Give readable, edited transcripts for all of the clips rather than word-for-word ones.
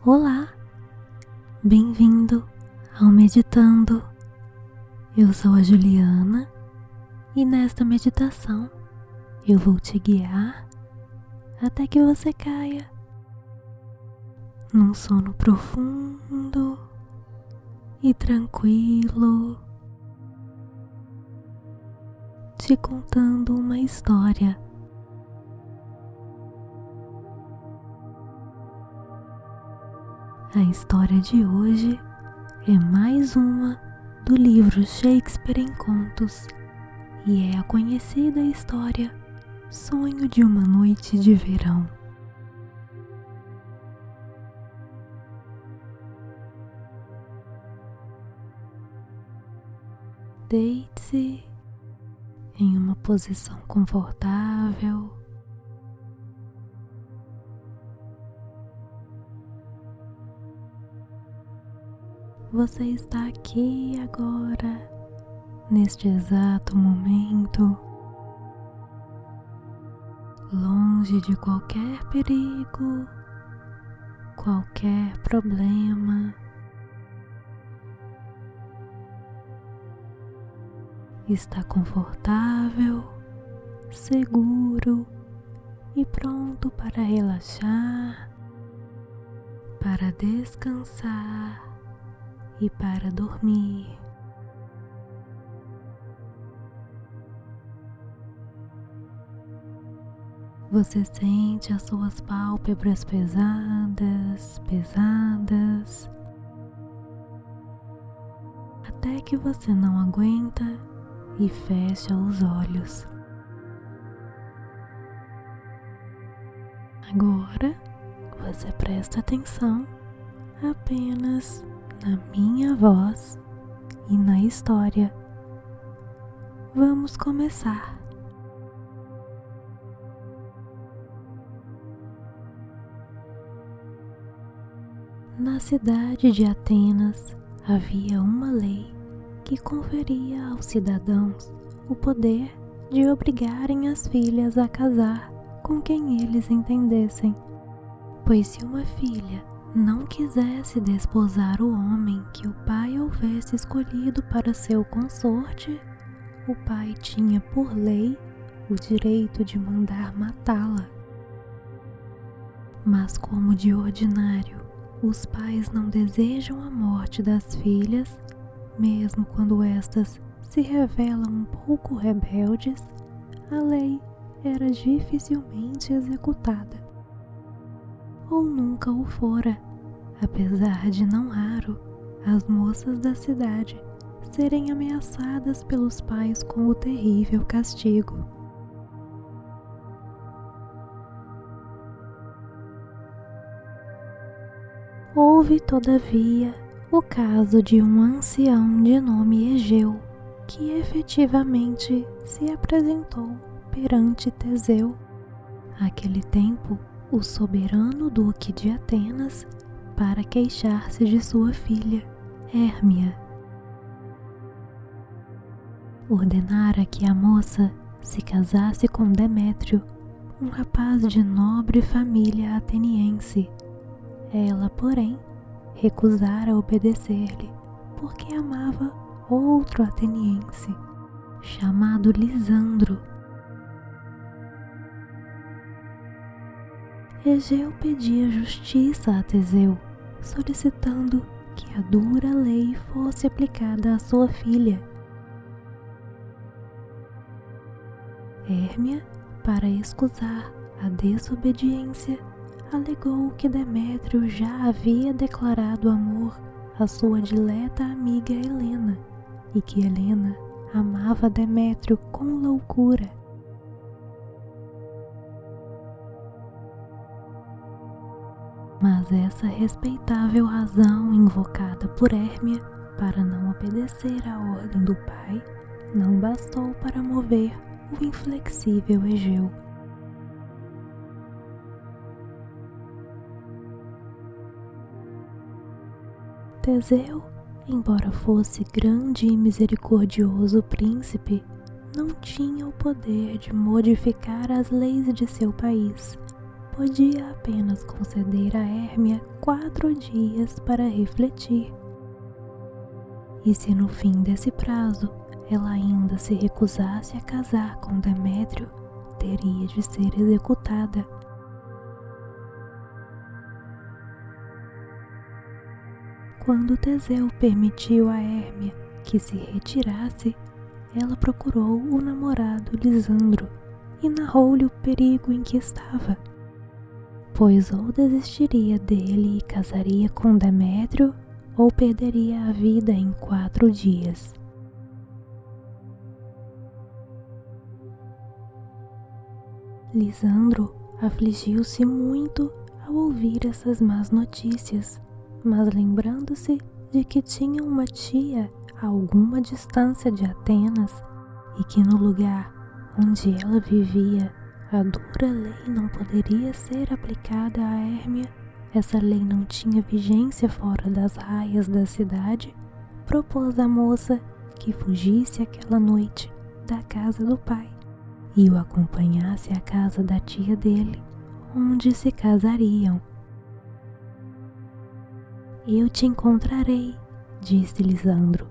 Olá, bem-vindo ao Meditando. Eu sou a Juliana e nesta meditação eu vou te guiar até que você caia num sono profundo e tranquilo, te contando uma história. A história de hoje é mais uma do livro Shakespeare em Contos e é a conhecida história Sonho de uma Noite de Verão. Deite-se em uma posição confortável. Você está aqui agora, neste exato momento, longe de qualquer perigo, qualquer problema. Está confortável, seguro e pronto para relaxar, para descansar e para dormir. Você sente as suas pálpebras pesadas, até que você não aguenta e fecha os olhos. Agora você presta atenção apenas na minha voz e na história. Vamos começar. Na cidade de Atenas havia uma lei que conferia aos cidadãos o poder de obrigarem as filhas a casar com quem eles entendessem, pois se uma filha não quisesse desposar o homem que o pai houvesse escolhido para seu consorte, o pai tinha por lei o direito de mandar matá-la. Mas como de ordinário os pais não desejam a morte das filhas, mesmo quando estas se revelam um pouco rebeldes, a lei era dificilmente executada. Ou nunca o fora, apesar de não raro as moças da cidade serem ameaçadas pelos pais com o terrível castigo. Houve, todavia, o caso de um ancião de nome Egeu, que efetivamente se apresentou perante Teseu, àquele tempo o soberano duque de Atenas, para queixar-se de sua filha, Hérmia. Ordenara que a moça se casasse com Demétrio, um rapaz de nobre família ateniense. Ela, porém, recusara obedecer-lhe, porque amava outro ateniense, chamado Lisandro. Egeu pedia justiça a Teseu, solicitando que a dura lei fosse aplicada à sua filha. Hérmia, para escusar a desobediência, alegou que Demétrio já havia declarado amor à sua dileta amiga Helena e que Helena amava Demétrio com loucura. Mas essa respeitável razão invocada por Hérmia para não obedecer à ordem do pai não bastou para mover o inflexível Egeu. Teseu, embora fosse grande e misericordioso príncipe, não tinha o poder de modificar as leis de seu país, podia apenas conceder a Hérmia 4 dias para refletir. E se no fim desse prazo ela ainda se recusasse a casar com Demétrio, teria de ser executada. Quando Teseu permitiu a Hérmia que se retirasse, ela procurou o namorado Lisandro e narrou-lhe o perigo em que estava, pois ou desistiria dele e casaria com Demétrio, ou perderia a vida em 4 dias. Lisandro afligiu-se muito ao ouvir essas más notícias, mas lembrando-se de que tinha uma tia a alguma distância de Atenas e que no lugar onde ela vivia a dura lei não poderia ser aplicada a Hérmia, essa lei não tinha vigência fora das raias da cidade, propôs à moça que fugisse aquela noite da casa do pai e o acompanhasse à casa da tia dele, onde se casariam. Eu te encontrarei, disse Lisandro,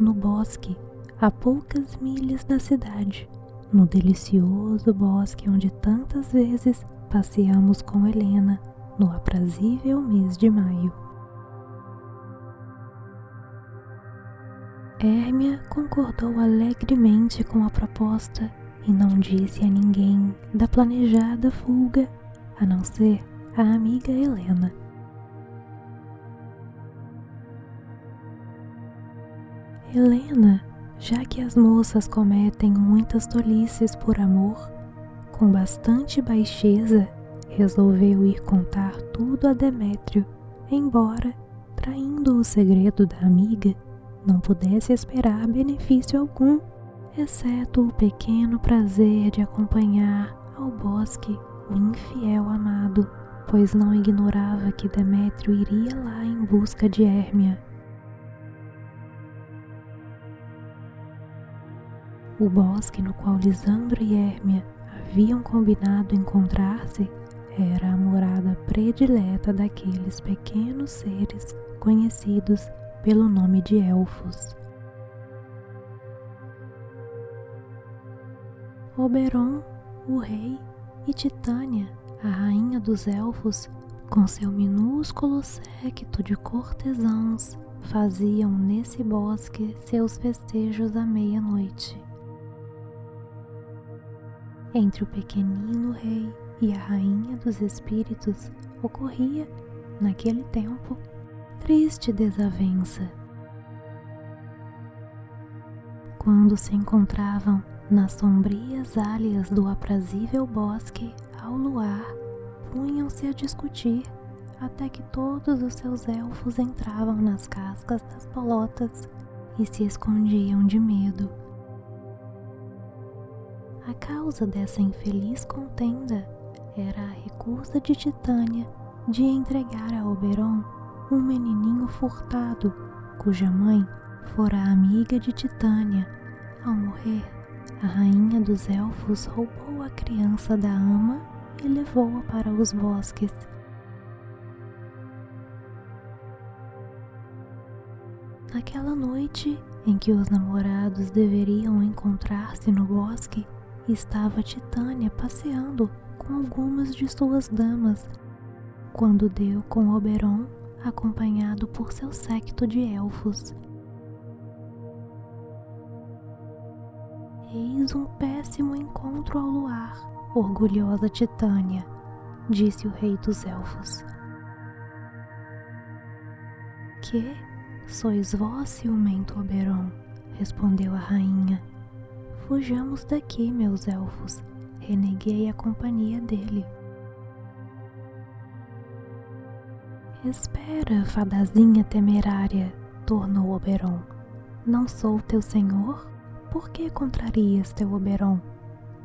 no bosque, a poucas milhas da cidade, no delicioso bosque onde tantas vezes passeamos com Helena no aprazível mês de maio. Hérmia concordou alegremente com a proposta e não disse a ninguém da planejada fuga, a não ser a amiga Helena. Helena, já que as moças cometem muitas tolices por amor, com bastante baixeza resolveu ir contar tudo a Demétrio, embora, traindo o segredo da amiga, não pudesse esperar benefício algum, exceto o pequeno prazer de acompanhar ao bosque o infiel amado, pois não ignorava que Demétrio iria lá em busca de Hérmia. O bosque no qual Lisandro e Hérmia haviam combinado encontrar-se era a morada predileta daqueles pequenos seres conhecidos pelo nome de elfos. Oberon, o rei, e Titânia, a rainha dos elfos, com seu minúsculo séquito de cortesãos, faziam nesse bosque seus festejos à meia-noite. Entre o pequenino rei e a rainha dos espíritos ocorria, naquele tempo, triste desavença. Quando se encontravam nas sombrias alhas do aprazível bosque ao luar, punham-se a discutir até que todos os seus elfos entravam nas cascas das bolotas e se escondiam de medo. A causa dessa infeliz contenda era a recusa de Titânia de entregar a Oberon um menininho furtado, cuja mãe fora amiga de Titânia. Ao morrer, a rainha dos elfos roubou a criança da ama e levou-a para os bosques. Naquela noite em que os namorados deveriam encontrar-se no bosque, estava Titânia passeando com algumas de suas damas, quando deu com Oberon, acompanhado por seu séquito de elfos. Eis um péssimo encontro ao luar, orgulhosa Titânia, disse o rei dos elfos. Que? Sois vós, ciumento Oberon, respondeu a rainha. Fujamos daqui, meus elfos, reneguei a companhia dele. Espera, fadazinha temerária, tornou Oberon. Não sou teu senhor? Por que contrarias teu Oberon?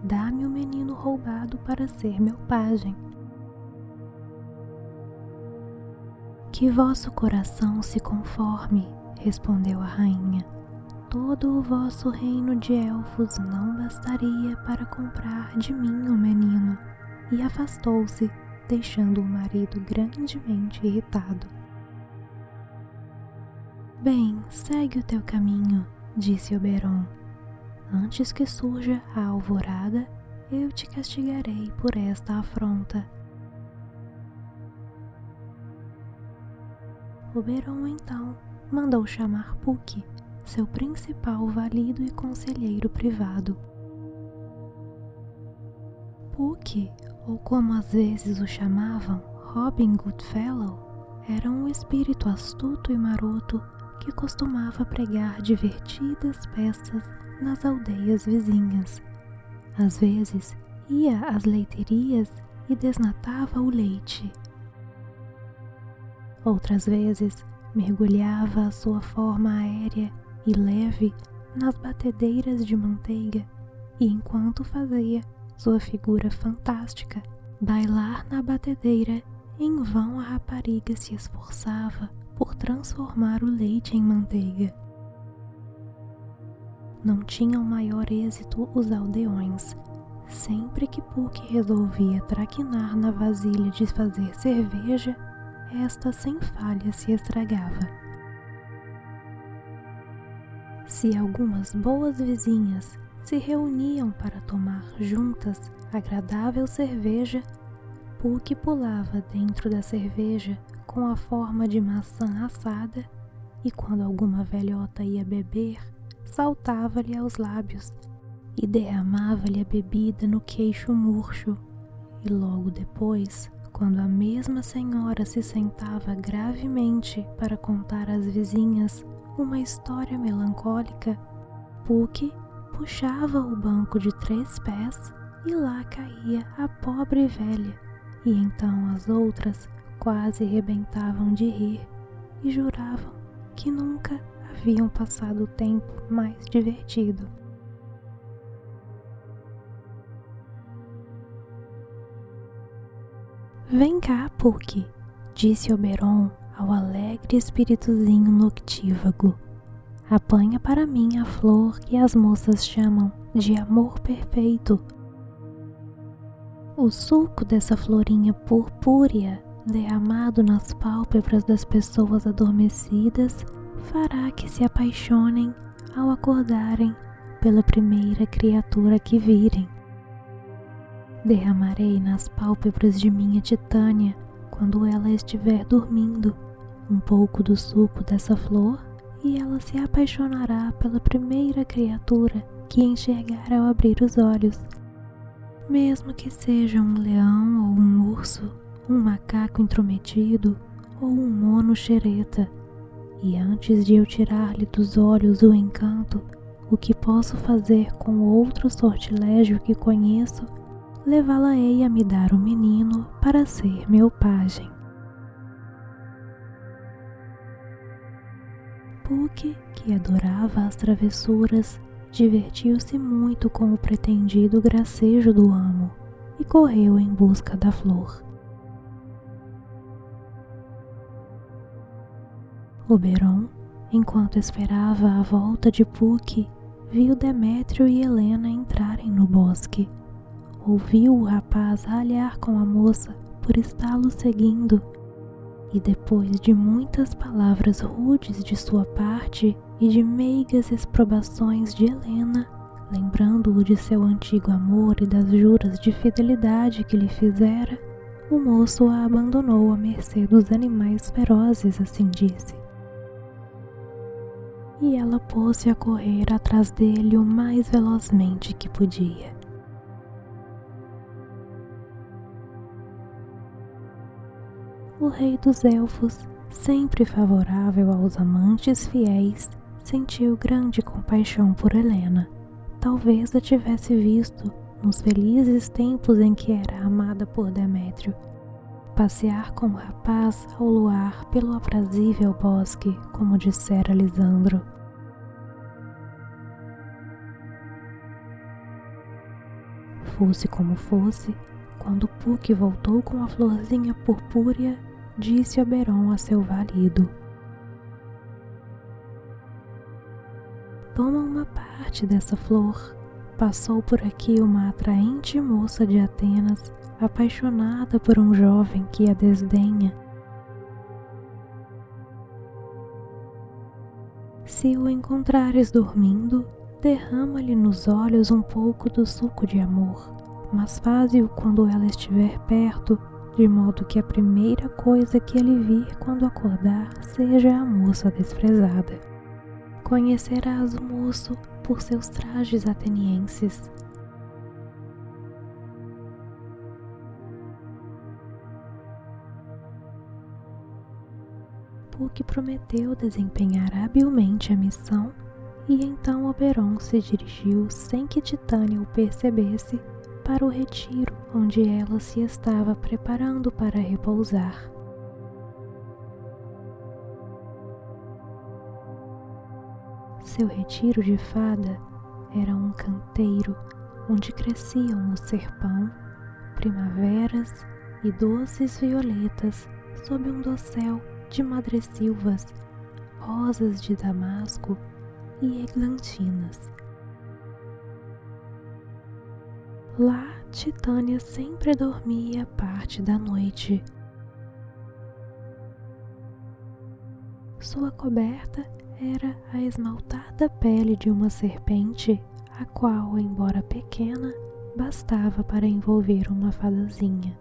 Dá-me o menino roubado para ser meu pajem. Que vosso coração se conforme, respondeu a rainha. Todo o vosso reino de elfos não bastaria para comprar de mim o menino. E afastou-se, deixando o marido grandemente irritado. Bem, segue o teu caminho, disse Oberon. Antes que surja a alvorada, eu te castigarei por esta afronta. Oberon então mandou chamar Puck, seu principal valido e conselheiro privado. Puck, ou como às vezes o chamavam, Robin Goodfellow, era um espírito astuto e maroto que costumava pregar divertidas peças nas aldeias vizinhas. Às vezes, ia às leiterias e desnatava o leite. Outras vezes, mergulhava a sua forma aérea e leve nas batedeiras de manteiga e, enquanto fazia sua figura fantástica bailar na batedeira, em vão a rapariga se esforçava por transformar o leite em manteiga. Não tinham maior êxito os aldeões. Sempre que Puck resolvia traquinar na vasilha de fazer cerveja, esta sem falha se estragava. Se algumas boas vizinhas se reuniam para tomar juntas agradável cerveja, Puck pulava dentro da cerveja com a forma de maçã assada e, quando alguma velhota ia beber, saltava-lhe aos lábios e derramava-lhe a bebida no queixo murcho. E logo depois, quando a mesma senhora se sentava gravemente para contar às vizinhas uma história melancólica, Puck puxava o banco de 3 pés e lá caía a pobre velha, e então as outras quase rebentavam de rir e juravam que nunca haviam passado o tempo mais divertido. Vem cá, Puck, disse Oberon ao alegre espirituzinho noctívago. Apanha para mim a flor que as moças chamam de amor perfeito. O suco dessa florinha purpúrea, derramado nas pálpebras das pessoas adormecidas, fará que se apaixonem ao acordarem pela primeira criatura que virem. Derramarei nas pálpebras de minha Titânia, quando ela estiver dormindo, um pouco do suco dessa flor, e ela se apaixonará pela primeira criatura que enxergar ao abrir os olhos. Mesmo que seja um leão ou um urso, um macaco intrometido ou um mono xereta, e antes de eu tirar-lhe dos olhos o encanto, o que posso fazer com outro sortilégio que conheço, levá-la-ei a me dar o menino para ser meu pajem. Puck, que adorava as travessuras, divertiu-se muito com o pretendido gracejo do amo e correu em busca da flor. Oberon, enquanto esperava a volta de Puck, viu Demétrio e Helena entrarem no bosque. Ouviu o rapaz ralhar com a moça por está-lo seguindo, e depois de muitas palavras rudes de sua parte e de meigas exprobações de Helena, lembrando-o de seu antigo amor e das juras de fidelidade que lhe fizera, o moço a abandonou à mercê dos animais ferozes, assim disse. E ela pôs-se a correr atrás dele o mais velozmente que podia. O rei dos elfos, sempre favorável aos amantes fiéis, sentiu grande compaixão por Helena. Talvez a tivesse visto, nos felizes tempos em que era amada por Demétrio, passear com o rapaz ao luar pelo aprazível bosque, como dissera Lisandro. Fosse como fosse, quando Puck voltou com a florzinha purpúrea, disse Oberon a seu valido: toma uma parte dessa flor, passou por aqui uma atraente moça de Atenas, apaixonada por um jovem que a desdenha. Se o encontrares dormindo, derrama-lhe nos olhos um pouco do suco de amor, mas faze-o quando ela estiver perto, de modo que a primeira coisa que ele vir quando acordar seja a moça desprezada. Conhecerás o moço por seus trajes atenienses. Puck prometeu desempenhar habilmente a missão, e então Oberon se dirigiu sem que Titânia o percebesse para o retiro onde ela se estava preparando para repousar. Seu retiro de fada era um canteiro onde cresciam o serpão, primaveras e doces violetas sob um dossel de madressilvas, rosas de damasco e eglantinas. Lá, Titânia sempre dormia parte da noite. Sua coberta era a esmaltada pele de uma serpente, a qual, embora pequena, bastava para envolver uma fadazinha.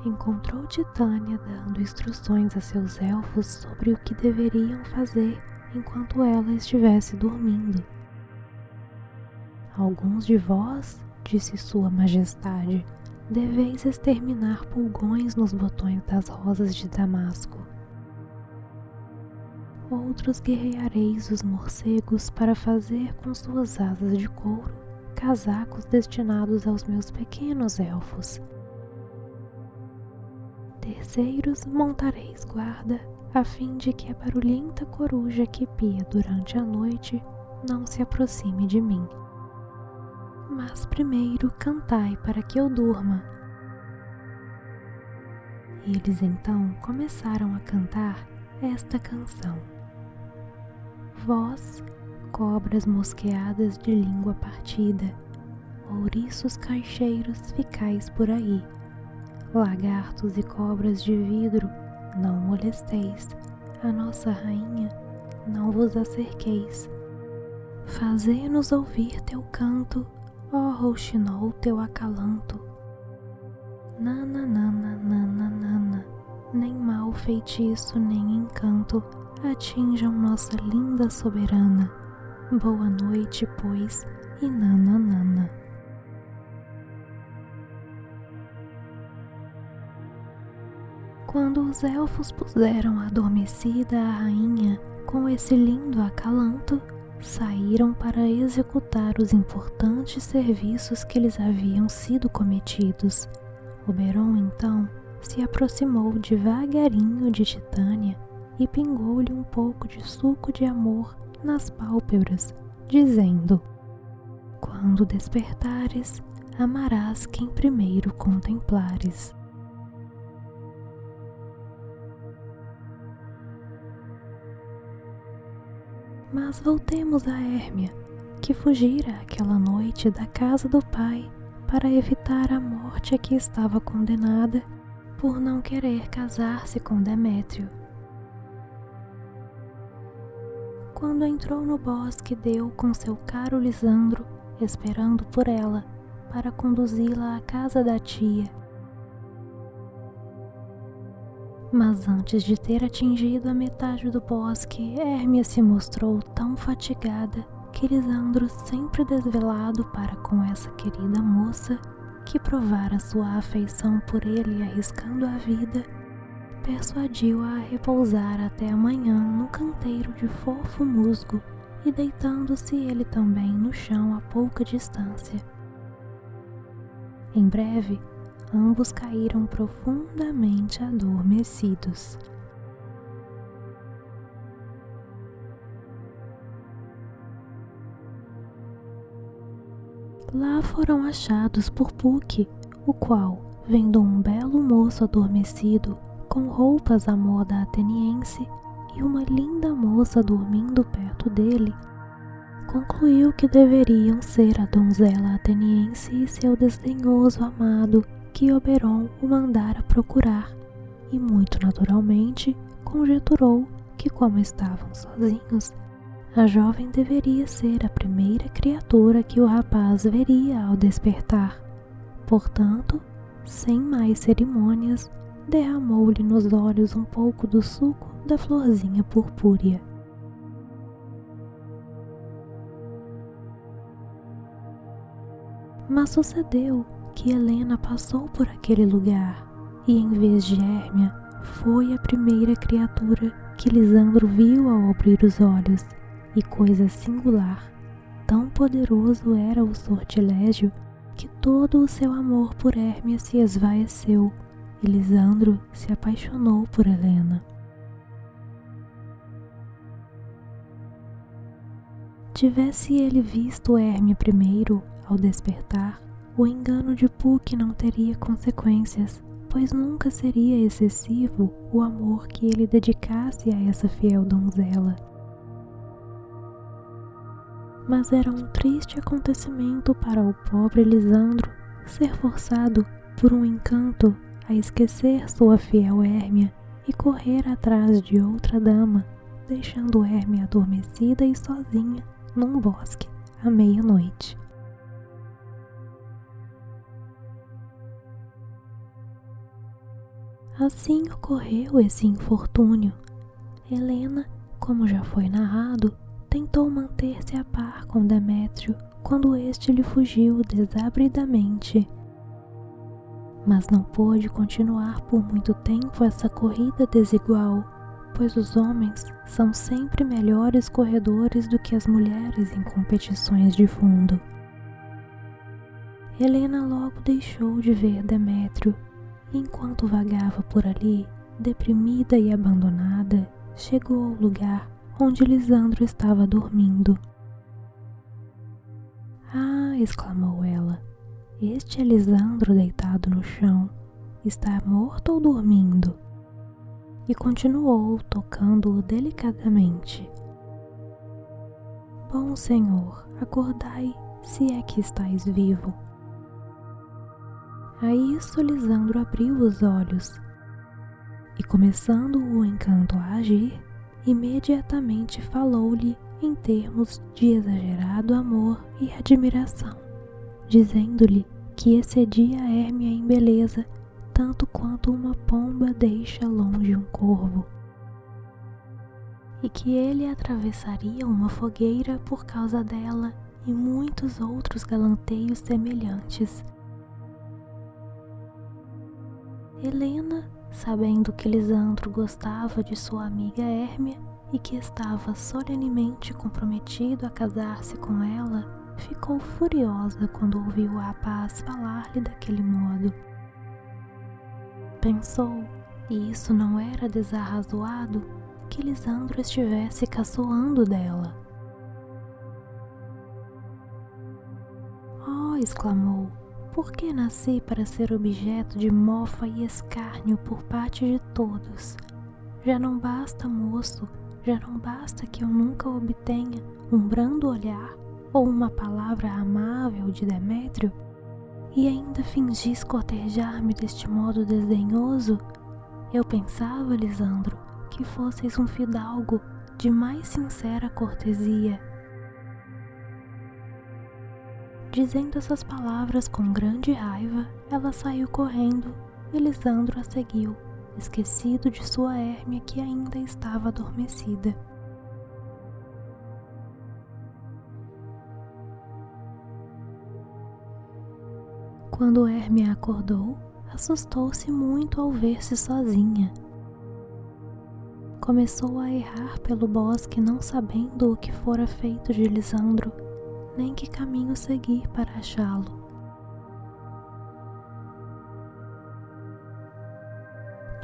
Encontrou Titânia dando instruções a seus elfos sobre o que deveriam fazer enquanto ela estivesse dormindo. Alguns de vós, disse Sua Majestade, deveis exterminar pulgões nos botões das rosas de damasco. Outros guerreareis os morcegos para fazer com suas asas de couro casacos destinados aos meus pequenos elfos. Terceiros montareis guarda, a fim de que a barulhenta coruja que pia durante a noite não se aproxime de mim. Mas primeiro cantai para que eu durma. Eles então começaram a cantar esta canção. Vós, cobras mosqueadas de língua partida, ouriços caixeiros ficais por aí, lagartos e cobras de vidro, não molesteis, a nossa rainha, não vos acerqueis. Fazei-nos ouvir teu canto, ó rouxinol teu acalanto. Nana, nana, nana, nana, nem mal feitiço nem encanto atinjam nossa linda soberana. Boa noite, pois, e nana, nana. Quando os elfos puseram adormecida a rainha com esse lindo acalanto, saíram para executar os importantes serviços que lhes haviam sido cometidos. Oberon, então, se aproximou devagarinho de Titânia e pingou-lhe um pouco de suco de amor nas pálpebras, dizendo: Quando despertares, amarás quem primeiro contemplares. Mas voltemos a Hérmia, que fugira aquela noite da casa do pai para evitar a morte a que estava condenada por não querer casar-se com Demétrio. Quando entrou no bosque, deu com seu caro Lisandro, esperando por ela, para conduzi-la à casa da tia. Mas antes de ter atingido a metade do bosque, Hérmia se mostrou tão fatigada que Lisandro, sempre desvelado para com essa querida moça, que provara sua afeição por ele arriscando a vida, persuadiu-a a repousar até amanhã no canteiro de fofo musgo e deitando-se ele também no chão a pouca distância. Em breve, ambos caíram profundamente adormecidos. Lá foram achados por Puck, o qual, vendo um belo moço adormecido, com roupas à moda ateniense e uma linda moça dormindo perto dele, concluiu que deveriam ser a donzela ateniense e seu desdenhoso amado que Oberon o mandara procurar, e muito naturalmente conjeturou que, como estavam sozinhos, a jovem deveria ser a primeira criatura que o rapaz veria ao despertar. Portanto, sem mais cerimônias, derramou-lhe nos olhos um pouco do suco da florzinha purpúrea. Mas sucedeu que Helena passou por aquele lugar, e em vez de Hérmia, foi a primeira criatura que Lisandro viu ao abrir os olhos, e coisa singular, tão poderoso era o sortilégio que todo o seu amor por Hérmia se esvaeceu, e Lisandro se apaixonou por Helena. Tivesse ele visto Hérmia primeiro, ao despertar, o engano de Puck não teria consequências, pois nunca seria excessivo o amor que ele dedicasse a essa fiel donzela. Mas era um triste acontecimento para o pobre Lisandro ser forçado por um encanto a esquecer sua fiel Hérmia e correr atrás de outra dama, deixando Hérmia adormecida e sozinha num bosque à meia-noite. Assim ocorreu esse infortúnio. Helena, como já foi narrado, tentou manter-se a par com Demétrio quando este lhe fugiu desabridamente. Mas não pôde continuar por muito tempo essa corrida desigual, pois os homens são sempre melhores corredores do que as mulheres em competições de fundo. Helena logo deixou de ver Demétrio, e enquanto vagava por ali, deprimida e abandonada, chegou ao lugar onde Lisandro estava dormindo. "Ah!" exclamou ela, "este é Lisandro deitado no chão. Está morto ou dormindo?" E continuou tocando-o delicadamente. "Bom senhor, acordai, se é que estáis vivo." A isso Lisandro abriu os olhos, e começando o encanto a agir, imediatamente falou-lhe em termos de exagerado amor e admiração, dizendo-lhe que excedia a Hérmia em beleza tanto quanto uma pomba deixa longe um corvo, e que ele atravessaria uma fogueira por causa dela e muitos outros galanteios semelhantes. Helena, sabendo que Lisandro gostava de sua amiga Hérmia e que estava solenemente comprometido a casar-se com ela, ficou furiosa quando ouviu o rapaz falar-lhe daquele modo. Pensou, e isso não era desarrazoado, que Lisandro estivesse caçoando dela. "Oh!" exclamou, "por que nasci para ser objeto de mofa e escárnio por parte de todos? Já não basta, moço, já não basta que eu nunca obtenha um brando olhar ou uma palavra amável de Demétrio? E ainda fingis cortejar-me deste modo desdenhoso? Eu pensava, Lisandro, que fosseis um fidalgo de mais sincera cortesia." Dizendo essas palavras com grande raiva, ela saiu correndo e Lisandro a seguiu, esquecido de sua Hérmia que ainda estava adormecida. Quando Hérmia acordou, assustou-se muito ao ver-se sozinha. Começou a errar pelo bosque, não sabendo o que fora feito de Lisandro, nem que caminho seguir para achá-lo.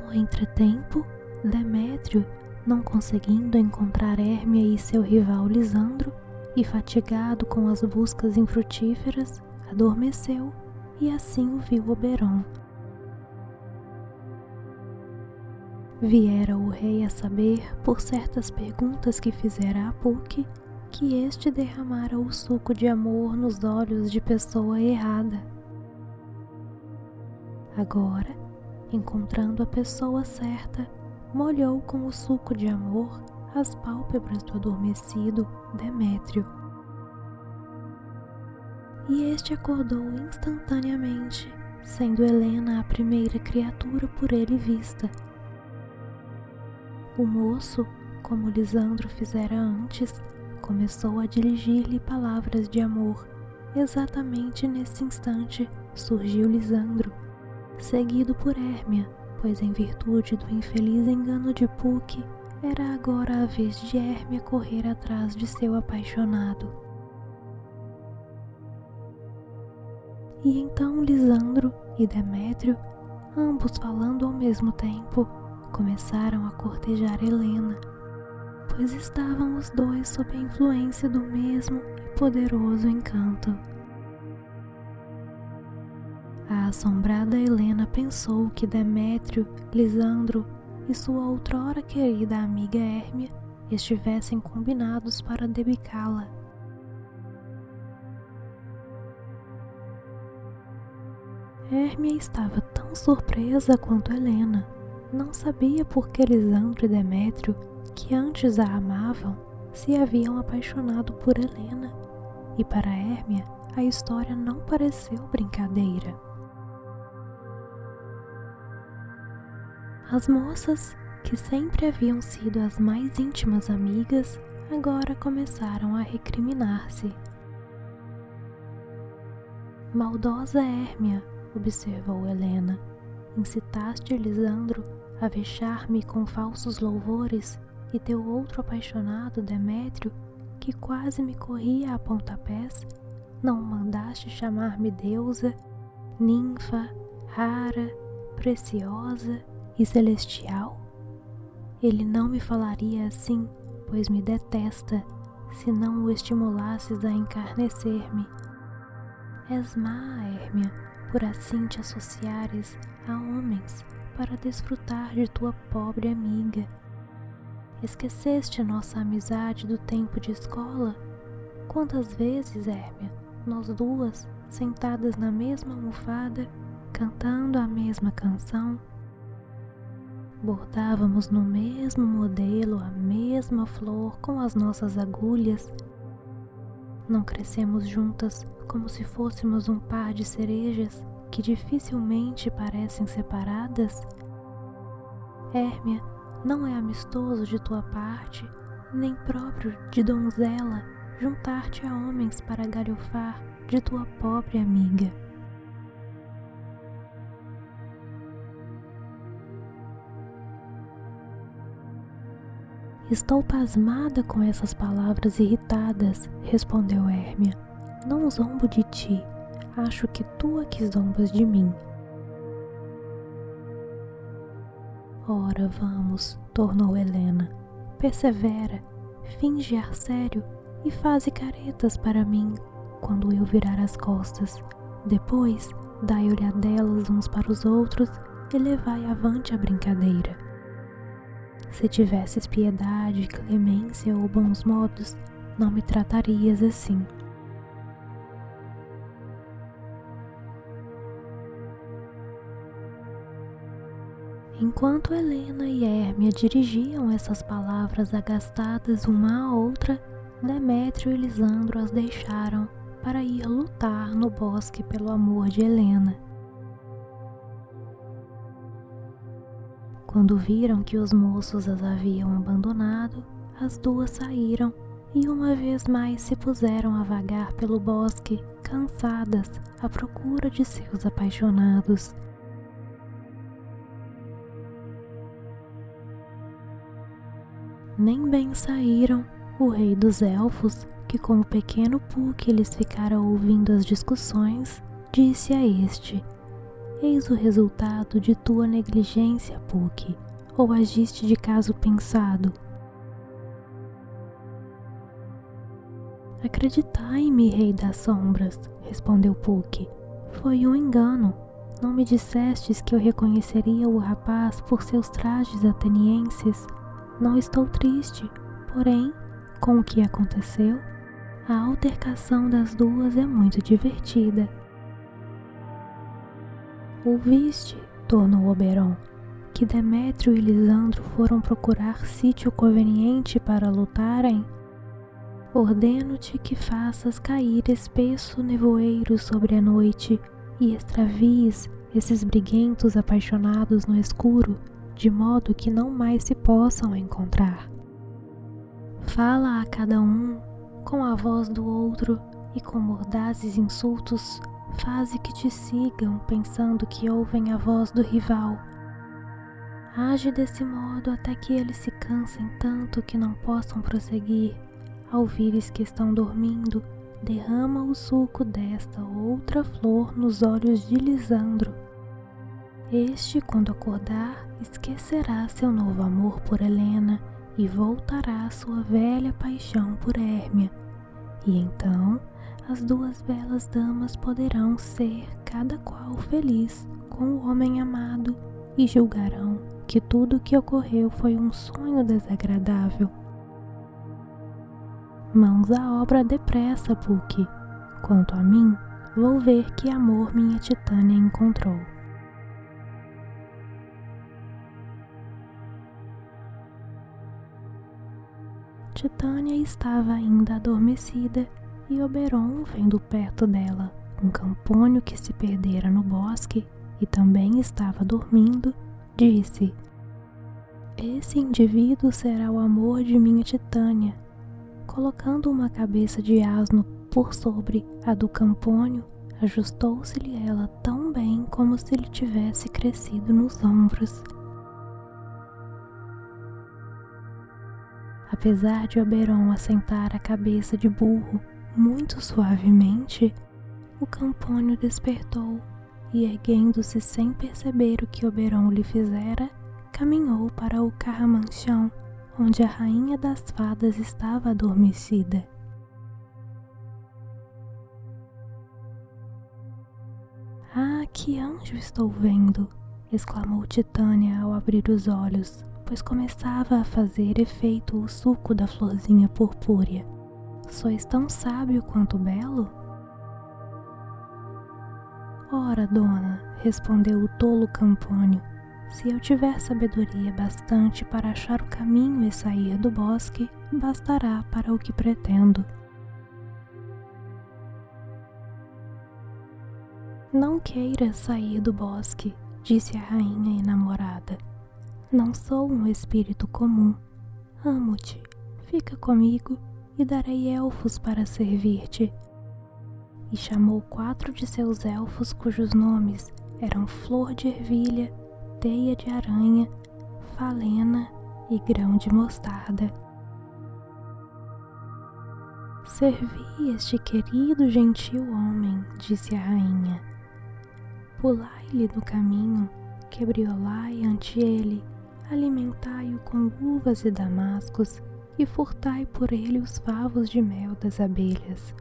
No entretempo, Demétrio, não conseguindo encontrar Hérmia e seu rival Lisandro, e fatigado com as buscas infrutíferas, adormeceu, e assim o viu Oberon. Viera o rei a saber, por certas perguntas que fizera a Puck, que este derramara o suco de amor nos olhos de pessoa errada. Agora, encontrando a pessoa certa, molhou com o suco de amor as pálpebras do adormecido Demétrio. E este acordou instantaneamente, sendo Helena a primeira criatura por ele vista. O moço, como Lisandro fizera antes, começou a dirigir-lhe palavras de amor. Exatamente nesse instante surgiu Lisandro, seguido por Hérmia, pois em virtude do infeliz engano de Puck, era agora a vez de Hérmia correr atrás de seu apaixonado. E então Lisandro e Demétrio, ambos falando ao mesmo tempo, começaram a cortejar Helena, pois estavam os dois sob a influência do mesmo e poderoso encanto. A assombrada Helena pensou que Demétrio, Lisandro e sua outrora querida amiga Hérmia estivessem combinados para debicá-la. Hérmia estava tão surpresa quanto Helena. Não sabia por que Lisandro e Demétrio, que antes a amavam, se haviam apaixonado por Helena, e para Hérmia a história não pareceu brincadeira. As moças, que sempre haviam sido as mais íntimas amigas, agora começaram a recriminar-se. Maldosa Hérmia, observou Helena, incitaste Lisandro a vexar-me com falsos louvores, e teu outro apaixonado Demétrio, que quase me corria a pontapés, não mandaste chamar-me deusa, ninfa, rara, preciosa e celestial? Ele não me falaria assim, pois me detesta, se não o estimulasses a encarnecer-me. És má, Hérmia, por assim te associares a homens para desfrutar de tua pobre amiga. Esqueceste nossa amizade do tempo de escola? Quantas vezes, Hérmia, nós duas, sentadas na mesma almofada, cantando a mesma canção, bordávamos no mesmo modelo a mesma flor com as nossas agulhas. Não crescemos juntas como se fôssemos um par de cerejas que dificilmente parecem separadas? Hérmia, não é amistoso de tua parte, nem próprio de donzela, juntar-te a homens para galhofar de tua pobre amiga. Estou pasmada com essas palavras irritadas, respondeu Hérmia. Não zombo de ti, acho que tu é que zombas de mim. Ora, vamos, tornou Helena, persevera, finge ar sério e faze caretas para mim quando eu virar as costas. Depois, dai olhadelas uns para os outros e levai avante a brincadeira. Se tivesses piedade, clemência ou bons modos, não me tratarias assim. Enquanto Helena e Hérmia dirigiam essas palavras agastadas uma à outra, Demétrio e Lisandro as deixaram para ir lutar no bosque pelo amor de Helena. Quando viram que os moços as haviam abandonado, as duas saíram e uma vez mais se puseram a vagar pelo bosque, cansadas, à procura de seus apaixonados. Nem bem saíram, o rei dos elfos, que com o pequeno Puck lhes ficara ouvindo as discussões, disse a este: Eis o resultado de tua negligência, Puck, ou agiste de caso pensado? Acreditai-me, rei das sombras, respondeu Puck, foi um engano. Não me dissestes que eu reconheceria o rapaz por seus trajes atenienses? Não estou triste, porém, com o que aconteceu, a altercação das duas é muito divertida. Ouviste, tornou Oberon, que Demétrio e Lisandro foram procurar sítio conveniente para lutarem? Ordeno-te que faças cair espesso nevoeiro sobre a noite e extravies esses briguentos apaixonados no escuro, de modo que não mais se possam encontrar. Fala a cada um com a voz do outro e com mordazes insultos faze que te sigam pensando que ouvem a voz do rival. Age desse modo até que eles se cansem tanto que não possam prosseguir. Ao vires que estão dormindo, derrama o suco desta outra flor nos olhos de Lisandro. Este, quando acordar, esquecerá seu novo amor por Helena e voltará à sua velha paixão por Hérmia. E então as duas belas damas poderão ser cada qual feliz com o homem amado e julgarão que tudo o que ocorreu foi um sonho desagradável. Mãos à obra depressa, Puck. Quanto a mim, vou ver que amor minha Titânia encontrou. Titânia estava ainda adormecida e Oberon, vendo perto dela um campônio que se perdera no bosque e também estava dormindo, disse: Esse indivíduo será o amor de minha Titânia. Colocando uma cabeça de asno por sobre a do campônio, ajustou-se-lhe ela tão bem como se lhe tivesse crescido nos ombros. Apesar de Oberon assentar a cabeça de burro muito suavemente, o campônio despertou e, erguendo-se sem perceber o que Oberon lhe fizera, caminhou para o carramanchão, onde a rainha das fadas estava adormecida. Ah, que anjo estou vendo! Exclamou Titânia ao abrir os olhos, pois começava a fazer efeito o suco da florzinha purpúrea. Sois tão sábio quanto belo? Ora, dona, respondeu o tolo Campônio, se eu tiver sabedoria bastante para achar o caminho e sair do bosque, bastará para o que pretendo. Não queiras sair do bosque, disse a rainha enamorada. Não sou um espírito comum. Amo-te, fica comigo e darei elfos para servir-te. E chamou 4 de seus elfos cujos nomes eram Flor de Ervilha, Teia de Aranha, Falena e Grão de Mostarda. Servi este querido gentil homem, disse a rainha. Pulai-lhe no caminho, quebriolai ante ele, alimentai-o com uvas e damascos e furtai por ele os favos de mel das abelhas.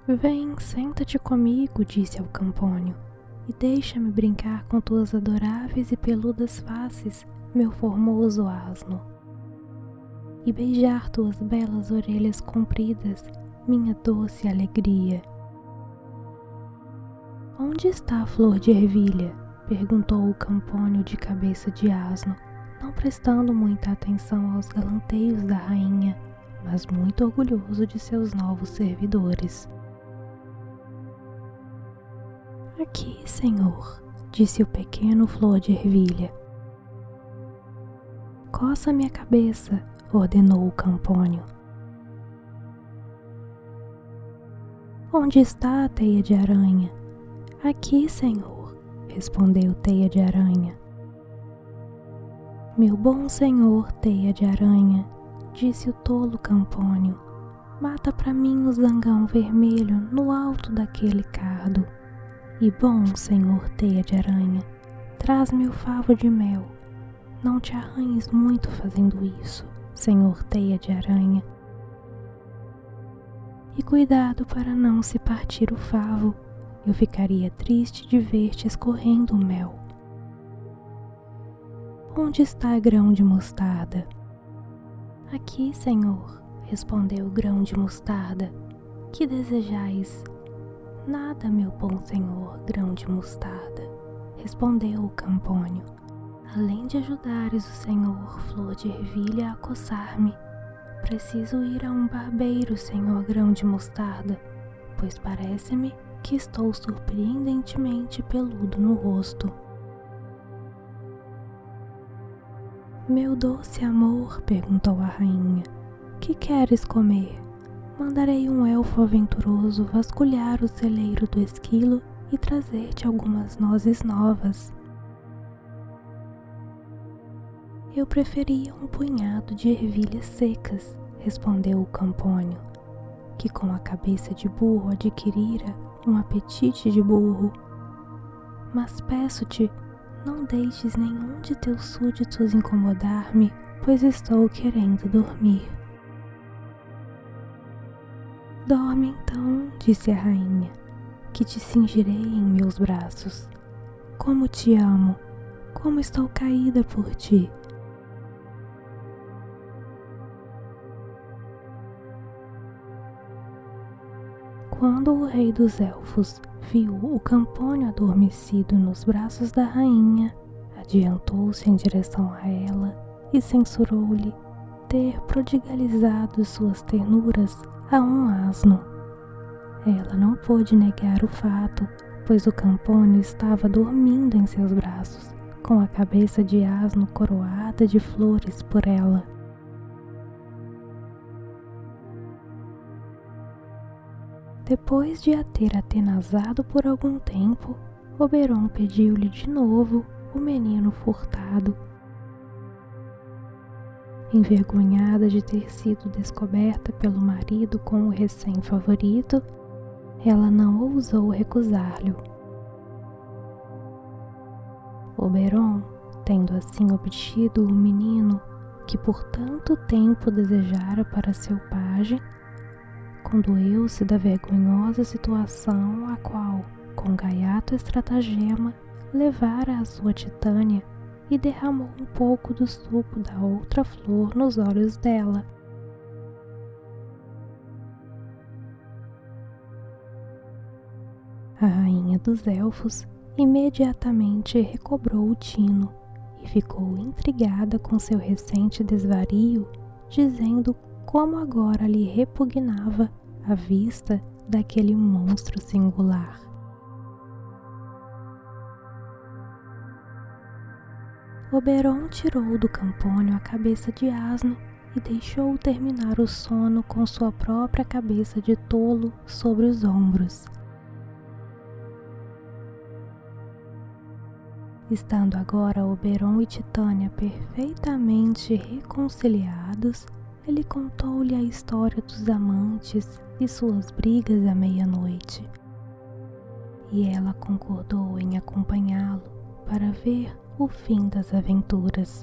Vem, senta-te comigo, disse ao Campônio, e deixa-me brincar com tuas adoráveis e peludas faces, meu formoso asno, e beijar tuas belas orelhas compridas, minha doce alegria. Onde está a Flor de Ervilha? Perguntou o Campônio de cabeça de asno, não prestando muita atenção aos galanteios da rainha, mas muito orgulhoso de seus novos servidores. Aqui, senhor, disse o pequeno Flor de Ervilha. Coça-me a cabeça, ordenou o Campônio. Onde está a teia de aranha? Aqui, senhor, respondeu Teia de Aranha. Meu bom senhor Teia de Aranha, disse o tolo Campônio, mata para mim o zangão vermelho no alto daquele cardo. E bom senhor Teia de Aranha, traz-me o favo de mel. Não te arranhes muito fazendo isso, senhor Teia de Aranha. E cuidado para não se partir o favo, eu ficaria triste de ver-te escorrendo o mel. Onde está grão de mostarda? Aqui, Senhor, respondeu o grão de mostarda. Que desejais? Nada, meu bom senhor, grão de mostarda, respondeu o Campônio. Além de ajudares o senhor flor de ervilha a coçar-me, preciso ir a um barbeiro, senhor grão de mostarda, pois parece-me que estou surpreendentemente peludo no rosto. Meu doce amor, perguntou a rainha, que queres comer? Mandarei um elfo aventuroso vasculhar o celeiro do esquilo e trazer-te algumas nozes novas. Eu preferia um punhado de ervilhas secas, respondeu o Campônio, que com a cabeça de burro adquirira um apetite de burro. Mas peço-te, não deixes nenhum de teus súditos incomodar-me, pois estou querendo dormir. Dorme então, disse a rainha, que te cingirei em meus braços. Como te amo, como estou caída por ti. Quando o rei dos elfos viu o Campônio adormecido nos braços da rainha, adiantou-se em direção a ela e censurou-lhe ter prodigalizado suas ternuras a um asno. Ela não pôde negar o fato, pois o Campônio estava dormindo em seus braços, com a cabeça de asno coroada de flores por ela. Depois de a ter atenazado por algum tempo, Oberon pediu-lhe de novo o menino furtado. Envergonhada de ter sido descoberta pelo marido com o recém-favorito, ela não ousou recusar-lhe. Oberon, tendo assim obtido o menino que por tanto tempo desejara para seu pajem, condoeu-se da vergonhosa situação a qual, com gaiato estratagema, levara a sua Titânia e derramou um pouco do suco da outra flor nos olhos dela. A rainha dos elfos imediatamente recobrou o tino e ficou intrigada com seu recente desvario, dizendo como agora lhe repugnava a vista daquele monstro singular. Oberon tirou do Campônio a cabeça de asno e deixou-o terminar o sono com sua própria cabeça de tolo sobre os ombros. Estando agora Oberon e Titânia perfeitamente reconciliados, ele contou-lhe a história dos amantes e suas brigas à meia-noite. E ela concordou em acompanhá-lo para ver o fim das aventuras.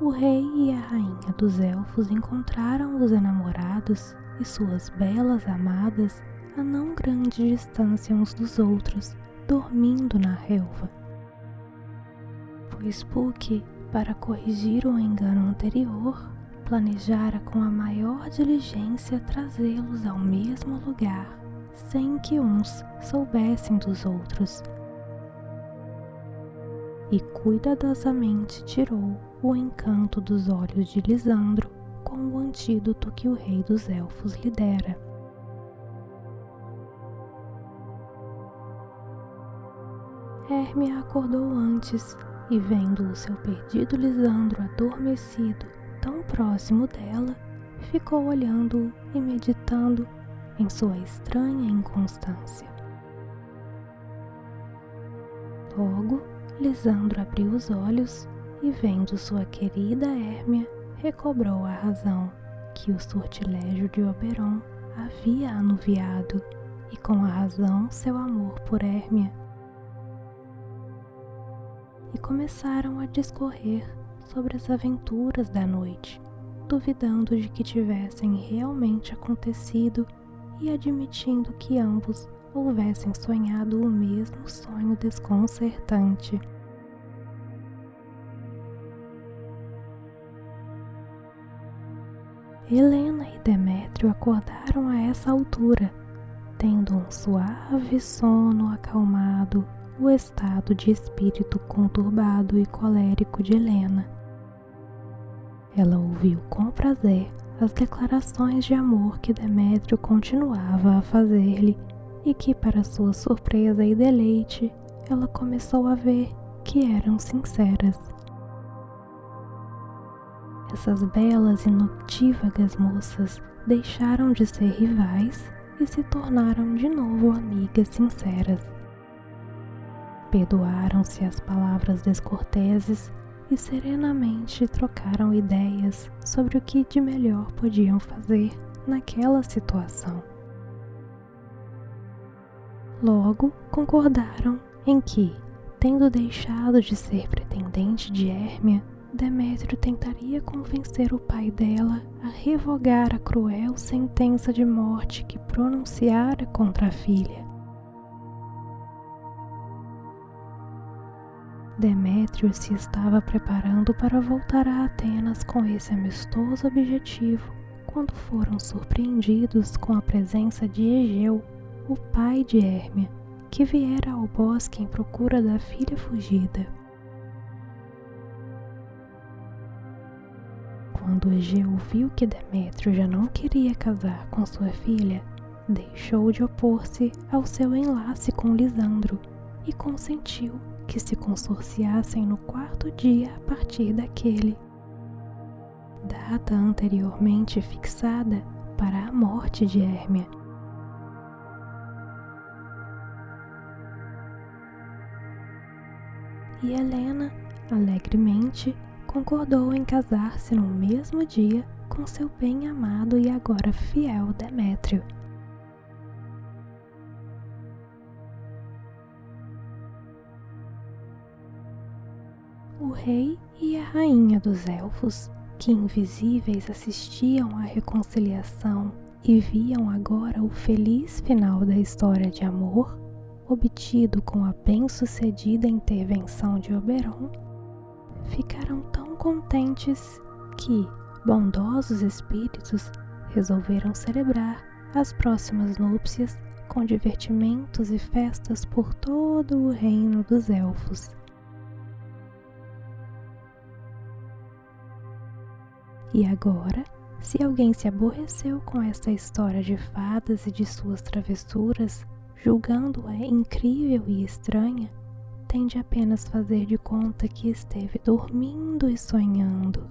O rei e a rainha dos elfos encontraram os enamorados e suas belas amadas a não grande distância uns dos outros, dormindo na relva. Pois Puck, para corrigir o engano anterior, planejara com a maior diligência trazê-los ao mesmo lugar, sem que uns soubessem dos outros. E cuidadosamente tirou o encanto dos olhos de Lisandro com o antídoto que o rei dos elfos lhe dera. Hérmia acordou antes e, vendo o seu perdido Lisandro adormecido tão próximo dela, ficou olhando-o e meditando em sua estranha inconstância. Logo, Lisandro abriu os olhos e, vendo sua querida Hérmia, recobrou a razão que o sortilégio de Oberon havia anuviado, e com a razão seu amor por Hérmia. E começaram a discorrer sobre as aventuras da noite, duvidando de que tivessem realmente acontecido e admitindo que ambos houvessem sonhado o mesmo sonho desconcertante. Helena e Demétrio acordaram a essa altura, tendo um suave sono acalmado o estado de espírito conturbado e colérico de Helena. Ela ouviu com prazer as declarações de amor que Demétrio continuava a fazer-lhe e que, para sua surpresa e deleite, ela começou a ver que eram sinceras. Essas belas e noctívagas moças deixaram de ser rivais e se tornaram de novo amigas sinceras. Perdoaram-se as palavras descorteses e serenamente trocaram ideias sobre o que de melhor podiam fazer naquela situação. Logo concordaram em que, tendo deixado de ser pretendente de Hérmia, Demétrio tentaria convencer o pai dela a revogar a cruel sentença de morte que pronunciara contra a filha. Demétrio se estava preparando para voltar a Atenas com esse amistoso objetivo quando foram surpreendidos com a presença de Egeu, o pai de Hérmia, que viera ao bosque em procura da filha fugida. Quando Egeu viu que Demétrio já não queria casar com sua filha, deixou de opor-se ao seu enlace com Lisandro e consentiu que se consorciassem no quarto dia a partir daquele, data anteriormente fixada para a morte de Hérmia. E Helena, alegremente, concordou em casar-se no mesmo dia com seu bem-amado e agora fiel Demétrio. O rei e a rainha dos elfos, que invisíveis assistiam à reconciliação e viam agora o feliz final da história de amor, obtido com a bem-sucedida intervenção de Oberon, ficaram tão contentes que bondosos espíritos resolveram celebrar as próximas núpcias com divertimentos e festas por todo o reino dos elfos. E agora, se alguém se aborreceu com esta história de fadas e de suas travessuras, julgando-a incrível e estranha, tem de apenas fazer de conta que esteve dormindo e sonhando,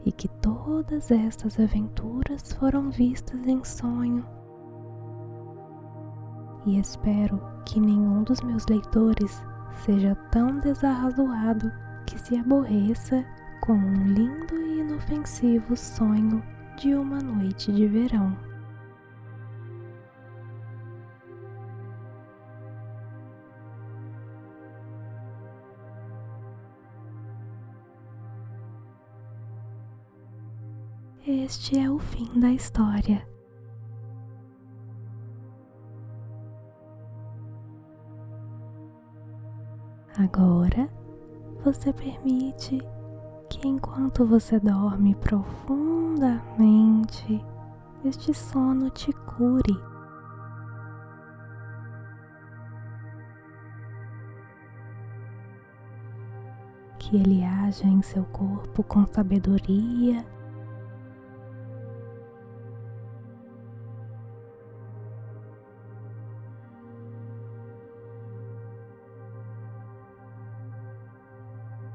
e que todas estas aventuras foram vistas em sonho. E espero que nenhum dos meus leitores seja tão desarrazoado que se aborreça com um lindo e inofensivo sonho de uma noite de verão. Este é o fim da história. Agora, você permite que enquanto você dorme profundamente, este sono te cure. Que ele haja em seu corpo com sabedoria,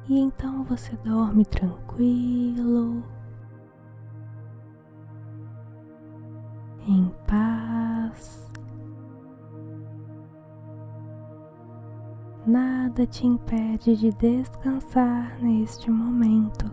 e então você dorme tranquilo, em paz. Nada te impede de descansar neste momento.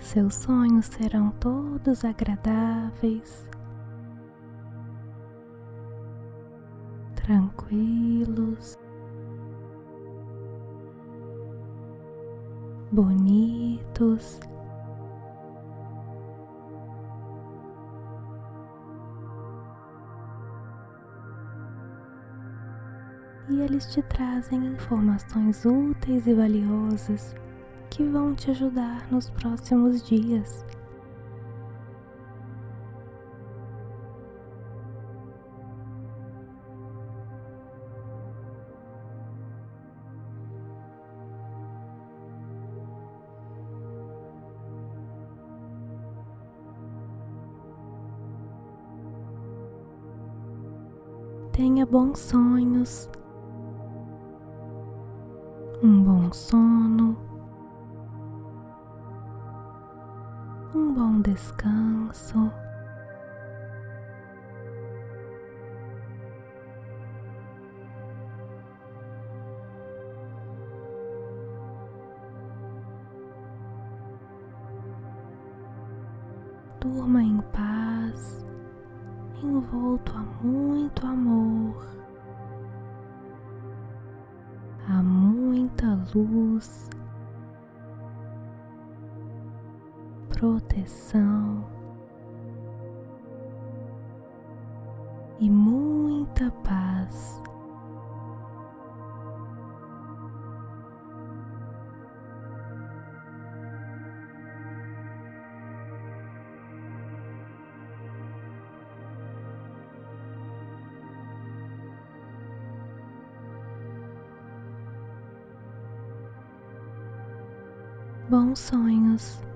Seus sonhos serão todos agradáveis, tranquilos, bonitos. E eles te trazem informações úteis e valiosas que vão te ajudar nos próximos dias. Tenha bons sonhos, um bom sono, um bom descanso. Durma em paz, envolto a muito amor, a muita luz, proteção e muita paz. Bons sonhos.